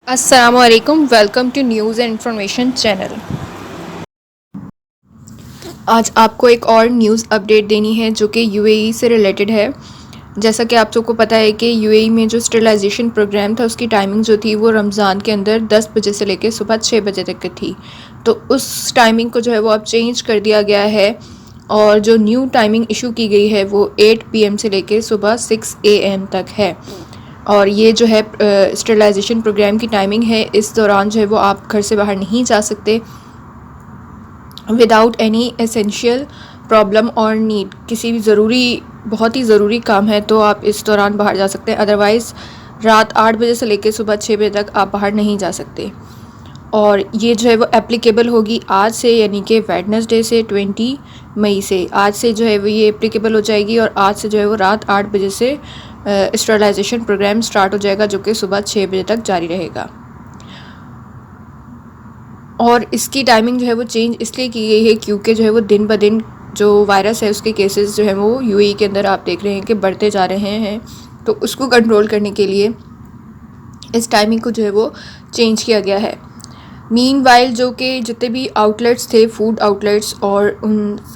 अस्सलामुअलैकुम, welcome to news and information channel. आज आपको एक और न्यूज़ अपडेट देनी है जो कि यूएई से रिलेटेड है। जैसा कि आप सबको पता है कि यूएई में जो स्टरलाइजेशन प्रोग्राम था उसकी टाइमिंग जो थी वो रमज़ान के अंदर 10 बजे से लेकर सुबह 6 बजे तक की थी। तो उस टाइमिंग को जो है वो अब चेंज कर दिया गया है और जो न्यू टाइमिंग इशू की गई है वो 8 पीएम से लेकर सुबह 6 एएम तक है। और ये जो है स्टरलाइजेशन प्रोग्राम की टाइमिंग है, इस दौरान जो है वो आप घर से बाहर नहीं जा सकते विदाउट एनी एसेंशियल प्रॉब्लम और नीड। किसी भी बहुत ही ज़रूरी काम है तो आप इस दौरान बाहर जा सकते हैं, अदरवाइज़ रात 8 बजे से लेकर सुबह 6 बजे तक आप बाहर नहीं जा सकते। और ये जो है वो एप्लीकेबल होगी आज से, यानी कि वेडनेसडे से 20 मई से। आज से जो है वो ये एप्लीकेबल हो जाएगी और आज से जो है वो रात 8 बजे से स्टरलाइजेशन प्रोग्राम स्टार्ट हो जाएगा जो कि सुबह 6 बजे तक जारी रहेगा। और इसकी टाइमिंग जो है वो चेंज इसलिए की गई है क्योंकि जो है वो दिन ब दिन जो वायरस है उसके केसेस जो है वो यूएई के अंदर आप देख रहे हैं कि बढ़ते जा रहे हैं। तो उसको कंट्रोल करने के लिए इस टाइमिंग को जो है वो चेंज किया गया है। मीनवाइल जो कि जितने भी आउटलेट्स थे, फूड आउटलेट्स, और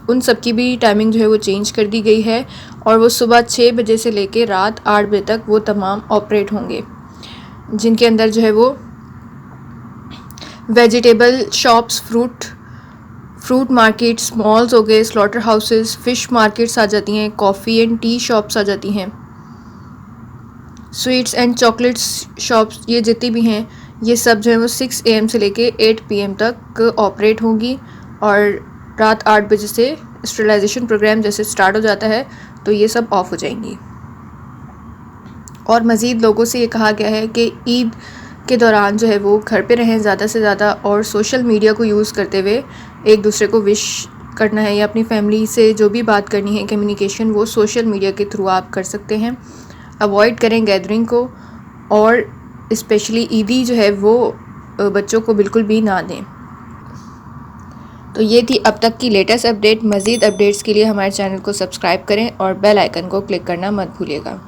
उन सब की भी टाइमिंग जो है वो चेंज कर दी गई है और वो सुबह 6 बजे से लेकर रात 8 बजे तक वो तमाम ऑपरेट होंगे, जिनके अंदर जो है वो vegetable shops, fruit markets, malls हो गए, स्लॉटर हाउसेस, फ़िश मार्केट्स आ जाती हैं, कॉफ़ी एंड टी शॉप्स आ जाती हैं, स्वीट्स एंड चॉकलेट्स शॉप्स, ये जितनी भी हैं ये सब जो है वो 6 एम से लेके 8 पीएम तक ऑपरेट होंगी। और रात 8 बजे से स्टरलाइजेशन प्रोग्राम जैसे स्टार्ट हो जाता है तो ये सब ऑफ हो जाएंगी। और मज़ीद लोगों से ये कहा गया है कि ईद के दौरान जो है वो घर पे रहें ज़्यादा से ज़्यादा, और सोशल मीडिया को यूज़ करते हुए एक दूसरे को विश करना है या अपनी फैमिली से जो भी बात करनी है, कम्युनिकेशन, वो सोशल मीडिया के थ्रू आप कर सकते हैं। अवॉइड करें गैदरिंग को, और स्पेशली ईदी जो है वो बच्चों को बिल्कुल भी ना दें। तो ये थी अब तक की लेटेस्ट अपडेट। मज़ीद अपडेट्स के लिए हमारे चैनल को सब्सक्राइब करें और बेल आइकन को क्लिक करना मत भूलिएगा।